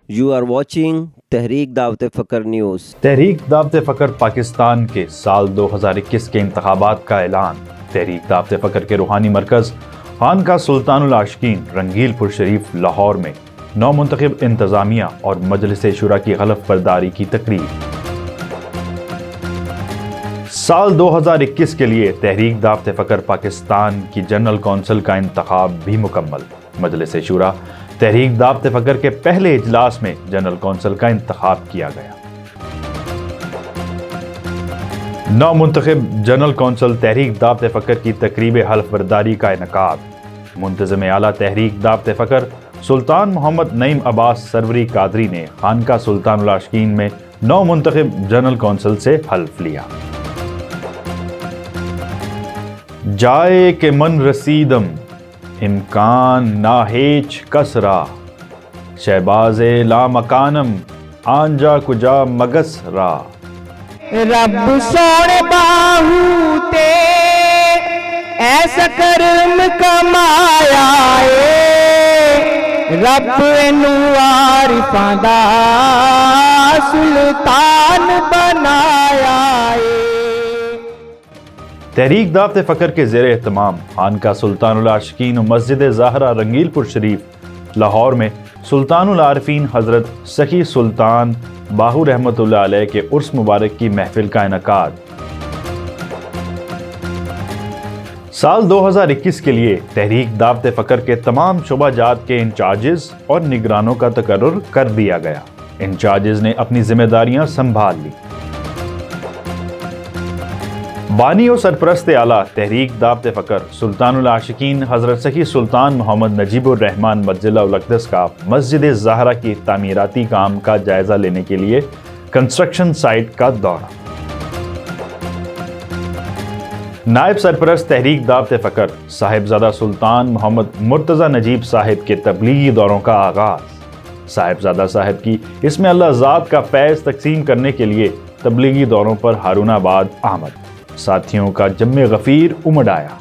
You are watching تحریک دعوت فکر نیوز۔ تحریک دعوت فکر پاکستان کے سال 2021 کے انتخابات کا اعلان۔ تحریک دعوت فکر کے روحانی مرکز خانقاہ سلطان العاشقین رنگیل پور شریف لاہور میں نو منتخب انتظامیہ اور مجلس شورا کی حلف برداری کی تقریب۔ سال 2021 کے لیے تحریک دعوت فکر پاکستان کی جنرل کونسل کا انتخاب بھی مکمل۔ مجلس شورا تحریک دعوت فکر کے پہلے اجلاس میں جنرل کونسل کا انتخاب کیا گیا۔ نو منتخب جنرل کونسل تحریک دعوت فکر کی تقریب حلف برداری کا انعقاد۔ منتظم اعلیٰ تحریک دعوت فکر سلطان محمد نعیم عباس سروری قادری نے خانقاہ سلطان العاشقین میں نو منتخب جنرل کونسل سے حلف لیا۔ جائے کہ من رسیدم امکان نہ ہیچ کسرا، شہباز لا مکانم آنجا کجا مگس را۔ رب سونے باہو تے ایسا کرم کمایا ہے، رب اینو عارفاں دا سلطان بنایا ہے۔ تحریک دعوت فکر کے زیر اہتمام خانقاہ سلطان العاشقین و مسجد زہرا رنگیل پور شریف لاہور میں سلطان العارفین حضرت سخی سلطان باہو رحمۃ اللہ علیہ کے عرس مبارک کی محفل کا انعقاد۔ سال 2021 کے لیے تحریک دعوت فکر کے تمام شعبہ جات کے انچارجز اور نگرانوں کا تقرر کر دیا گیا۔ انچارجز نے اپنی ذمہ داریاں سنبھال لی۔ بانی و سرپرست اعلیٰ تحریک دعوت فکر سلطان العاشقین حضرت سخی سلطان محمد نجیب الرحمن مجلہ الاقدس کا مسجد زہرا کی تعمیراتی کام کا جائزہ لینے کے لیے کنسٹرکشن سائٹ کا دورہ۔ نائب سرپرست تحریک دعوت فکر صاحبزادہ سلطان محمد مرتضی نجیب صاحب کے تبلیغی دوروں کا آغاز۔ صاحبزادہ صاحب کی اس میں اللہ ذات کا فیض تقسیم کرنے کے لیے تبلیغی دوروں پر ہارون آباد آمد۔ ساتھیوں کا جم غفیر امڈ آیا۔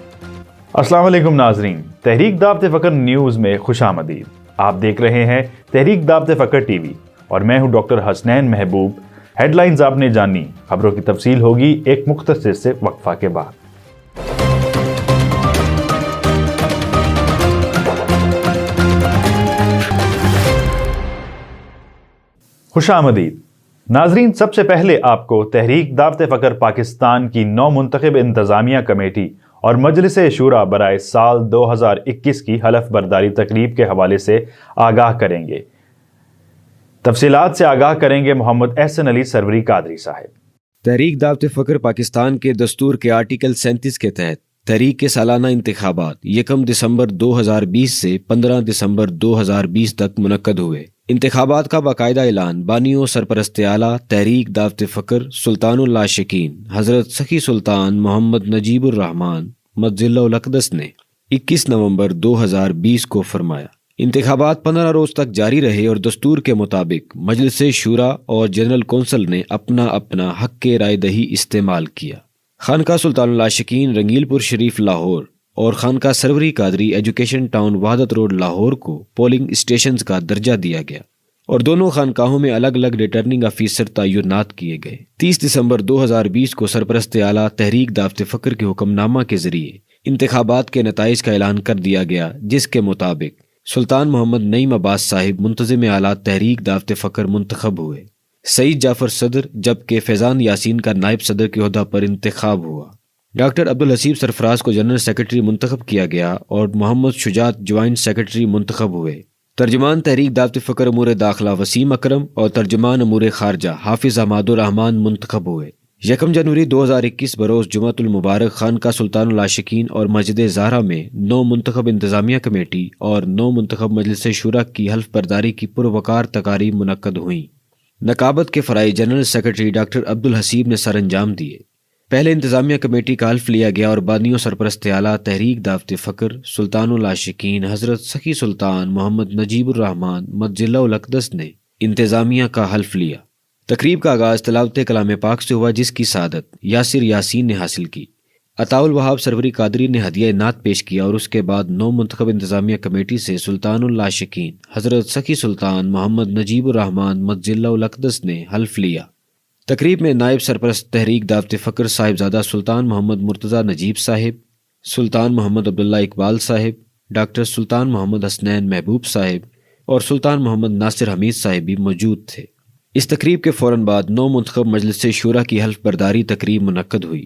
السلام علیکم ناظرین، تحریک دعوت فکر نیوز میں خوش آمدید۔ آپ دیکھ رہے ہیں تحریک دعوت فکر ٹی وی اور میں ہوں ڈاکٹر حسنین محبوب۔ ہیڈ لائنز آپ نے جانی، خبروں کی تفصیل ہوگی ایک مختصر سے وقفہ کے بعد۔ خوش آمدید ناظرین، سب سے پہلے آپ کو تحریک دعوت فکر پاکستان کی نو منتخب انتظامیہ کمیٹی اور مجلس شورا برائے سال 2021 کی حلف برداری تقریب کے حوالے سے آگاہ کریں گے۔ تفصیلات سے آگاہ کریں گے محمد احسن علی سروری قادری صاحب۔ تحریک دعوت فکر پاکستان کے دستور کے آرٹیکل 37 کے تحت تحریک کے سالانہ انتخابات 1 دسمبر 2020 سے 15 دسمبر 2020 تک منعقد ہوئے۔ انتخابات کا باقاعدہ اعلان بانی و سرپرست اعلیٰ تحریک دعوت فکر سلطان العاشقین حضرت سخی سلطان محمد نجیب الرحمن مجلہ الاقدس نے 21 نومبر 2020 کو فرمایا۔ انتخابات 15 روز تک جاری رہے اور دستور کے مطابق مجلس شورا اور جنرل کونسل نے اپنا اپنا حق کے رائے دہی استعمال کیا۔ خانقاہ سلطان العاشقین رنگیل پور شریف لاہور اور خانقاہ سروری قادری ایجوکیشن ٹاؤن وحدت روڈ لاہور کو پولنگ اسٹیشنز کا درجہ دیا گیا اور دونوں خانقاہوں میں الگ الگ ریٹرننگ آفیسر تعینات کیے گئے۔ 30 دسمبر 2020 کو سرپرست اعلیٰ تحریک دعوت فکر کے حکم نامہ کے ذریعے انتخابات کے نتائج کا اعلان کر دیا گیا، جس کے مطابق سلطان محمد نعیم عباس صاحب منتظم اعلیٰ تحریک دعوت فکر منتخب ہوئے۔ سعید جعفر صدر جبکہ فیضان یاسین کا نائب صدر کے عہدہ پر انتخاب ہوا۔ ڈاکٹر عبدالحسیب سرفراز کو جنرل سیکرٹری منتخب کیا گیا اور محمد شجاعت جوائنٹ سیکرٹری منتخب ہوئے۔ ترجمان تحریک دعوت فکر امور داخلہ وسیم اکرم اور ترجمان امور خارجہ حافظ احمد الرحمان منتخب ہوئے۔ 1 جنوری 2021 بروز جمعۃ المبارک خانقاہ سلطان العاشقین اور مسجد زہرا میں نو منتخب انتظامیہ کمیٹی اور نو منتخب مجلس شورا کی حلف برداری کی پروقار تقاریب منعقد ہوئیں۔ نقابت کے فرعی جنرل سیکرٹری ڈاکٹر عبدالحسیب نے سر انجام دیے۔ پہلے انتظامیہ کمیٹی کا حلف لیا گیا اور بانی و سرپرست اعلیٰ تحریک دعوت فکر سلطان العاشقین حضرت سخی سلطان محمد نجیب الرحمن مجلہ الاقدس نے انتظامیہ کا حلف لیا۔ تقریب کا آغاز تلاوت کلام پاک سے ہوا، جس کی سعادت یاسر یاسین نے حاصل کی۔ عطاء الوہاب سروری قادری نے ہدیہ نعت پیش کیا اور اس کے بعد نو منتخب انتظامیہ کمیٹی سے سلطان العاشقین حضرت سخی سلطان محمد نجیب الرحمان مجل الاقدس نے حلف لیا۔ تقریب میں نائب سرپرست تحریک دعوت فکر صاحبزادہ سلطان محمد مرتضیٰ نجیب صاحب، سلطان محمد عبداللہ اقبال صاحب، ڈاکٹر سلطان محمد حسنین محبوب صاحب اور سلطان محمد ناصر حمید صاحب بھی موجود تھے۔ اس تقریب کے فوراً بعد نو منتخب مجلس شورا کی حلف برداری تقریب منعقد ہوئی،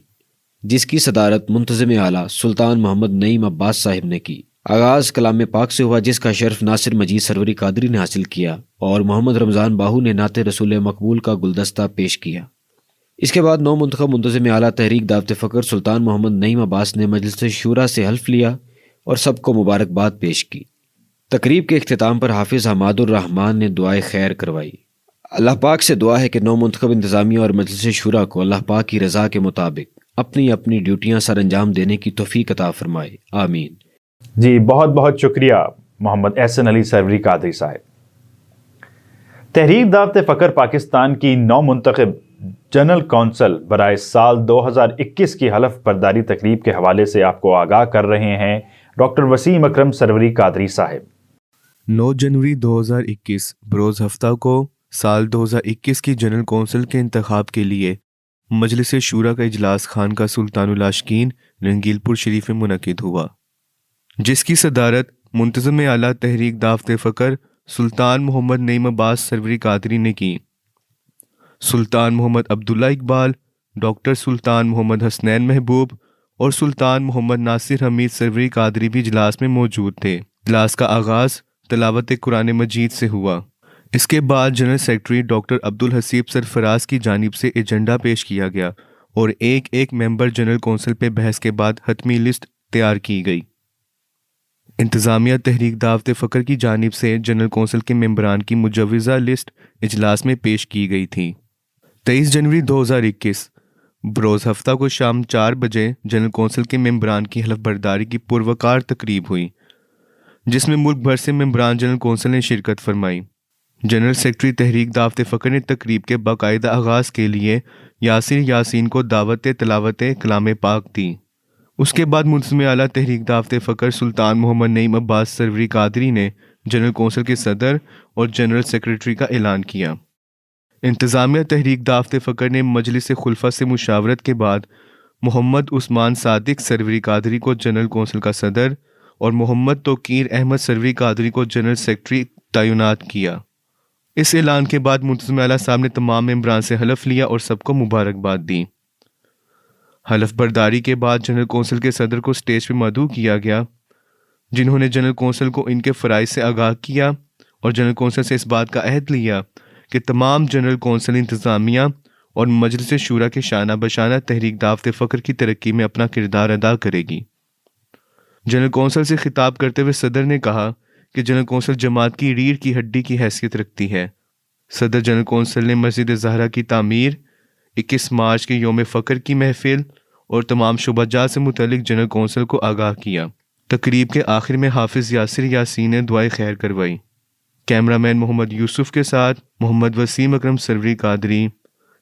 جس کی صدارت منتظم اعلیٰ سلطان محمد نعیم عباس صاحب نے کی۔ آغاز کلام پاک سے ہوا، جس کا شرف ناصر مجید سروری قادری نے حاصل کیا اور محمد رمضان باہو نے نعت رسول مقبول کا گلدستہ پیش کیا۔ اس کے بعد نو منتخب منتظم اعلیٰ تحریک دعوت فکر سلطان محمد نعیم عباس نے مجلس شورا سے حلف لیا اور سب کو مبارکباد پیش کی۔ تقریب کے اختتام پر حافظ حماد الرحمان نے دعائے خیر کروائی۔ اللہ پاک سے دعا ہے کہ نو منتخب انتظامیہ اور مجلس شورا کو اللہ پاک کی رضا کے مطابق اپنی اپنی ڈیوٹیاں سر انجام دینے کی توفیق عطا فرمائے، آمین۔ جی بہت بہت شکریہ محمد احسن علی سروری قادری صاحب۔ تحریک دعوت فکر پاکستان کی نو منتخب جنرل کونسل برائے سال 2021 کی حلف برداری تقریب کے حوالے سے آپ کو آگاہ کر رہے ہیں ڈاکٹر وسیم اکرم سروری قادری صاحب۔ 9 جنوری 2021 بروز ہفتہ کو سال 2021 کی جنرل کونسل کے انتخاب کے لیے مجلس شورا کا اجلاس خانقاہ سلطان العاشقین رنگیل پور شریف میں منعقد ہوا، جس کی صدارت منتظم اعلیٰ تحریک دعوت فکر سلطان محمد نعیم عباس سروری قادری نے کی۔ سلطان محمد عبداللہ اقبال، ڈاکٹر سلطان محمد حسنین محبوب اور سلطان محمد ناصر حمید سروری قادری بھی اجلاس میں موجود تھے۔ اجلاس کا آغاز تلاوت قرآن مجید سے ہوا۔ اس کے بعد جنرل سیکرٹری ڈاکٹر عبدالحسیب سرفراز کی جانب سے ایجنڈا پیش کیا گیا اور ایک ممبر جنرل کونسل پہ بحث کے بعد حتمی لسٹ تیار کی گئی۔ انتظامیہ تحریک دعوت فکر کی جانب سے جنرل کونسل کے ممبران کی مجوزہ لسٹ اجلاس میں پیش کی گئی تھی۔ 23 جنوری 2021 بروز ہفتہ کو شام 4 بجے جنرل کونسل کے ممبران کی حلف برداری کی پروقار تقریب ہوئی، جس میں ملک بھر سے ممبران جنرل کونسل نے شرکت فرمائی۔ جنرل سیکرٹری تحریک دعوت فکر نے تقریب کے باقاعدہ آغاز کے لیے یاسر یاسین کو دعوت تلاوت کلام پاک دی۔ اس کے بعد منتظم اعلیٰ تحریک دعوت فکر سلطان محمد نعیم عباس سروری قادری نے جنرل کونسل کے صدر اور جنرل سیکرٹری کا اعلان کیا۔ انتظامیہ تحریک دعوت فکر نے مجلس خلفاء سے مشاورت کے بعد محمد عثمان صادق سروری قادری کو جنرل کونسل کا صدر اور محمد توقیر احمد سروری قادری کو جنرل سیکرٹری تعینات کیا۔ اس اعلان کے بعد منتظم اعلیٰ صاحب نے تمام ممبران سے حلف لیا اور سب کو مبارکباد دی۔ حلف برداری کے بعد جنرل کونسل کے صدر کو سٹیج پہ مدعو کیا گیا، جنہوں نے جنرل کونسل کو ان کے فرائض سے آگاہ کیا اور جنرل کونسل سے اس بات کا عہد لیا کہ تمام جنرل کونسل انتظامیہ اور مجلس شورا کے شانہ بشانہ تحریک دعوت فکر کی ترقی میں اپنا کردار ادا کرے گی۔ جنرل کونسل سے خطاب کرتے ہوئے صدر نے کہا کہ جنرل کونسل جماعت کی ریڑھ کی ہڈی کی حیثیت رکھتی ہے۔ صدر جنرل کونسل نے مسجد زہرا کی تعمیر، 21 مارچ کے یوم فخر کی محفل اور تمام شعبہ جات سے متعلق جنرل کونسل کو آگاہ کیا۔ تقریب کے آخر میں حافظ یاسر یاسین نے دعائے خیر کروائی۔ کیمرہ مین محمد یوسف کے ساتھ محمد وسیم اکرم سروری قادری،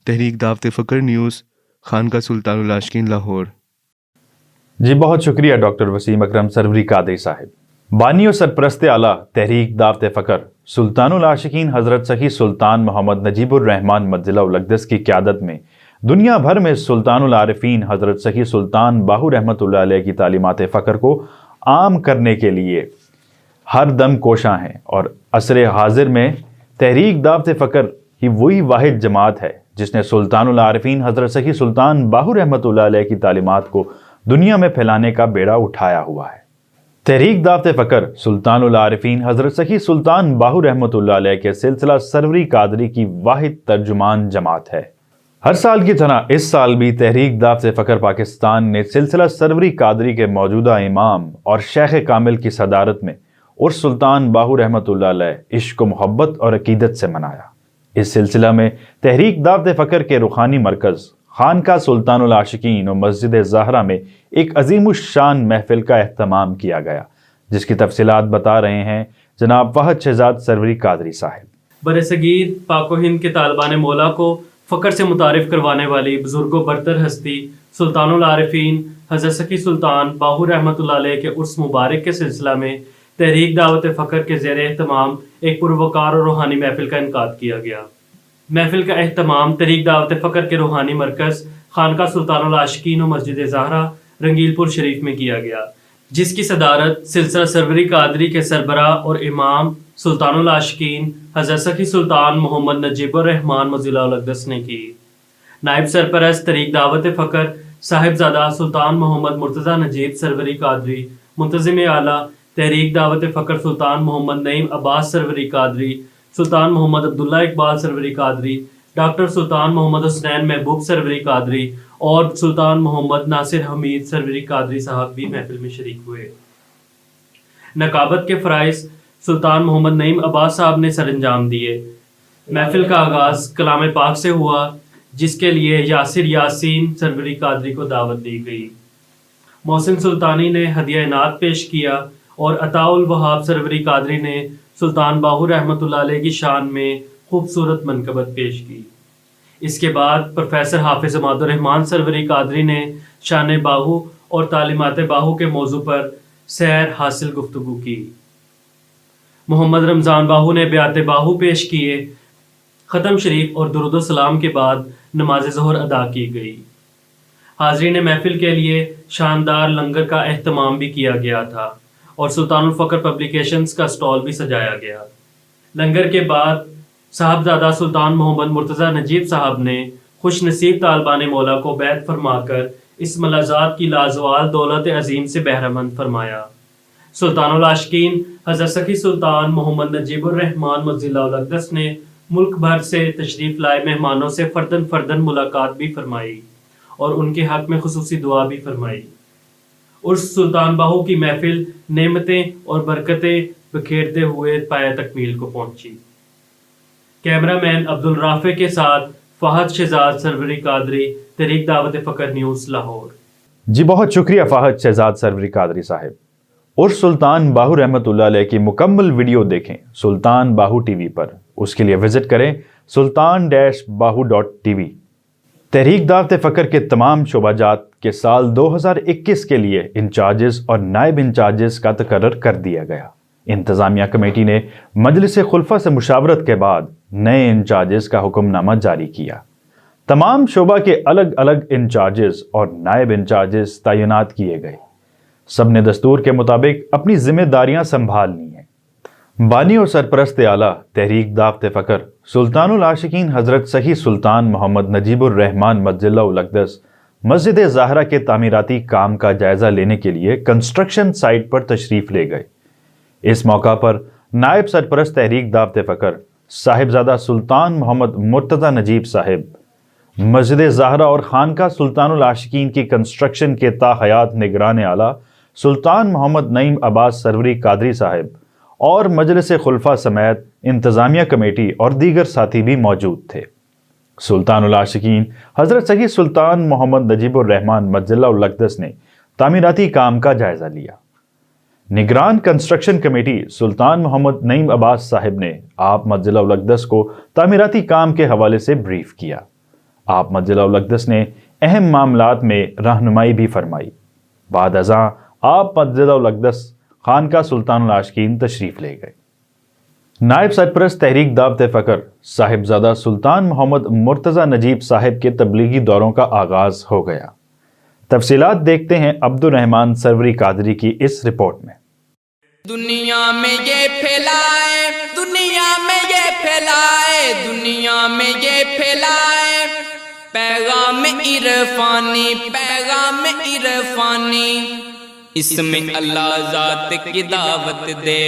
تحریک دعوت فکر نیوز، خانقاہ سلطان العاشقین، لاہور۔ جی بہت شکریہ ڈاکٹر وسیم اکرم سروری قادری صاحب۔ بانی و سرپرست اعلیٰ تحریک دعوت فکر سلطان العاشقین حضرت سخی سلطان محمد نجیب الرحمان مجل الاقدس کی قیادت میں دنیا بھر میں سلطان العارفین حضرت سخی سلطان باہو رحمۃ اللہ علیہ کی تعلیمات فکر کو عام کرنے کے لیے ہر دم کوشاں ہیں، اور عصر حاضر میں تحریک دعوت فکر ہی وہی واحد جماعت ہے جس نے سلطان العارفین حضرت سخی سلطان باہو رحمۃ اللہ علیہ کی تعلیمات کو دنیا میں پھیلانے کا بیڑا اٹھایا ہوا ہے۔ تحریک دعوت فکر سلطان العارفین حضرت سخی سلطان باہو رحمۃ اللہ علیہ کے سلسلہ سروری قادری کی واحد ترجمان جماعت ہے۔ ہر سال کی طرح اس سال بھی تحریک دعوت فکر پاکستان نے سلسلہ سروری قادری کے موجودہ امام اور شیخ کامل کی صدارت میں اور سلطان باہو رحمۃ اللہ علیہ عشق و محبت اور عقیدت سے منایا۔ اس سلسلہ میں تحریک دعوت فکر کے روحانی مرکز خانقاہ سلطان العاشقین اور مسجد زہرا میں ایک عظیم الشان محفل کا اہتمام کیا گیا، جس کی تفصیلات بتا رہے ہیں جناب فہد شہزاد سروری قادری صاحب۔ برصغیر پاک و ہند کے طالبان مولا کو فخر سے متعارف کروانے والی بزرگ و برتر ہستی سلطان العارفین حضرت سخی سلطان باہو رحمۃ اللہ علیہ کے عرس مبارک کے سلسلہ میں تحریک دعوت فخر کے زیر اہتمام ایک پروقار اور روحانی محفل کا انعقاد کیا گیا۔ محفل کا اہتمام تحریک دعوت فخر کے روحانی مرکز خانقاہ سلطان العاشقین و مسجد زہرا رنگیل پور شریف میں کیا گیا، جس کی صدارت سلسلہ سروری قادری کے سربراہ اور امام سلطان العاشقین حضرت سخی سلطان محمد نجیب الرحمان مزیلہ الاقدس نے کی۔ نائب سرپرست تحریک دعوت فخر صاحبزادہ سلطان محمد مرتضیٰ نجیب سروری قادری، منتظم اعلیٰ تحریک دعوت فخر سلطان محمد نعیم عباس سروری قادری، سلطان محمد عبداللہ اقبال سروری قادری، ڈاکٹر سلطان محمد حسنین محبوب سروری قادری اور سلطان محمد ناصر حمید سروری قادری صاحب بھی محفل میں شریک ہوئے۔ نقابت کے فرائض سلطان محمد نعیم عباس صاحب نے سر انجام دیے۔ محفل کا آغاز کلام پاک سے ہوا، جس کے لیے یاسر یاسین سروری قادری کو دعوت دی گئی۔ محسن سلطانی نے ہدیہ عنایت پیش کیا اور عطاء الوہاب سروری قادری نے سلطان باہو رحمۃ اللہ علیہ کی شان میں خوبصورت منقبت پیش کی۔ اس کے بعد پروفیسر حافظ عماد الرحمان سروری قادری نے شان باہو اور تعلیمات باہو کے موضوع پر سیر حاصل گفتگو کی۔ محمد رمضان باہو نے بیات باہو پیش کیے۔ ختم شریف اور درود و سلام کے بعد نماز ظہر ادا کی گئی۔ حاضرین محفل کے لیے شاندار لنگر کا اہتمام بھی کیا گیا تھا اور سلطان الفقر پبلیکیشنز کا سٹال بھی سجایا گیا۔ لنگر کے بعد صاحبزادہ سلطان محمد مرتضیٰ نجیب صاحب نے خوش نصیب طالبان مولا کو بیعت فرما کر اس ملاذات کی لازوال دولت عظیم سے بہرہ مند فرمایا۔ سلطان العاشقین حضرت سخی سلطان محمد نجیب الرحمان مزیلہ الاقدس نے ملک بھر سے تشریف لائے مہمانوں سے فردن فردن ملاقات بھی فرمائی اور ان کے حق میں خصوصی دعا بھی فرمائی۔ عرس سلطان باہو کی محفل نعمتیں اور برکتیں بکھیرتے ہوئے پایہ تکمیل کو پہنچی۔ کیمرہ مین عبد الرافع کے ساتھ فہد شہزاد سروری قادری، تحریک دعوت فخر نیوز لاہور۔ جی بہت شکریہ فہد شہزاد سروری قادری صاحب۔ اور سلطان باہو رحمۃ اللہ علیہ کی مکمل ویڈیو دیکھیں سلطان باہو ٹی وی پر، اس کے لیے وزٹ کریں sultan-bahu.tv۔ تحریک دعوت فخر کے تمام شعبہ جات کے سال 2021 کے لیے انچارجز اور نائب انچارجز کا تقرر کر دیا گیا۔ انتظامیہ کمیٹی نے مجلس خلفاء سے مشاورت کے بعد نئے انچارجز کا حکم نامہ جاری کیا۔ تمام شعبہ کے الگ الگ انچارجز اور نائب انچارجز تعینات کیے گئے۔ سب نے دستور کے مطابق اپنی ذمہ داریاں سنبھالنی ہیں۔ بانی اور سرپرست اعلیٰ تحریک دعوت فخر سلطان العاشقین حضرت سخی سلطان محمد نجیب الرحمان مجلہ الاقدس مسجد زہرا کے تعمیراتی کام کا جائزہ لینے کے لیے کنسٹرکشن سائٹ پر تشریف لے گئے۔ اس موقع پر نائب سرپرست تحریک دعوت فخر صاحبزادہ سلطان محمد مرتضیٰ نجیب صاحب مسجد زہرا اور خانقاہ سلطان العاشقین کی کنسٹرکشن کے تاحیات نگران اعلیٰ سلطان محمد نعیم عباس سروری قادری صاحب اور مجلس خلفاء سمیت انتظامیہ کمیٹی اور دیگر ساتھی بھی موجود تھے۔ سلطان العاشقین حضرت سخی سلطان محمد نجیب الرحمان مجلہ الاقدس نے تعمیراتی کام کا جائزہ لیا۔ نگران کنسٹرکشن کمیٹی سلطان محمد نعیم عباس صاحب نے آپ مجلہ الاقدس کو تعمیراتی کام کے حوالے سے بریف کیا۔ آپ مجلہ الاقدس نے اہم معاملات میں رہنمائی بھی فرمائی۔ بعد ازاں آپ مجلہ الاقدس خانقاہ سلطان العاشقین تشریف لے گئے۔ نائب سرپرست تحریک دعوت فخر صاحبزادہ سلطان محمد مرتضیٰ نجیب صاحب کے تبلیغی دوروں کا آغاز ہو گیا۔ تفصیلات دیکھتے ہیں عبد الرحمان سروری قادری کی اس رپورٹ میں۔ دنیا میں یہ پھیلائے، دنیا میں یہ پھیلائے، دنیا میں یہ پھیلائے پیغام عرفانی، پیغام عرفانی، اس میں اللہ ذات کی دعوت دے،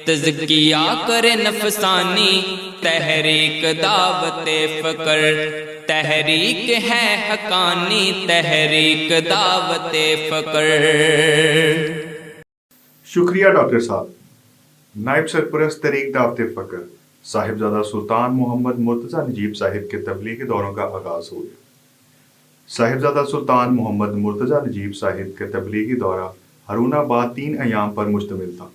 تزکیہ کرے نفسانی، تحریک دعوت فخر تحریک ہے حقانی، تحریک دعوت فخر۔ شکریہ ڈاکٹر صاحب۔ نائب سرپرست تحریک دعوت فخر صاحبزادہ سلطان محمد مرتضیٰ نجیب صاحب کے تبلیغی دوروں کا آغاز ہو گیا۔ صاحبزادہ سلطان محمد مرتضیٰ نجیب صاحب کا تبلیغی دورہ ہارون آباد 3 ایام پر مشتمل تھا۔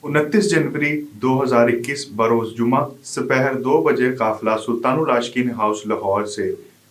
29 جنوری 2021 بروز جمعہ سپہر 2 بجے قافلہ سلطان العاشقین ہاؤس لاہور سے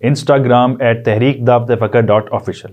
Instagram @tehreekdawatefakr.official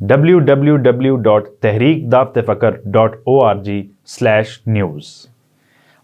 www.tehreekdawatefakr.org/news।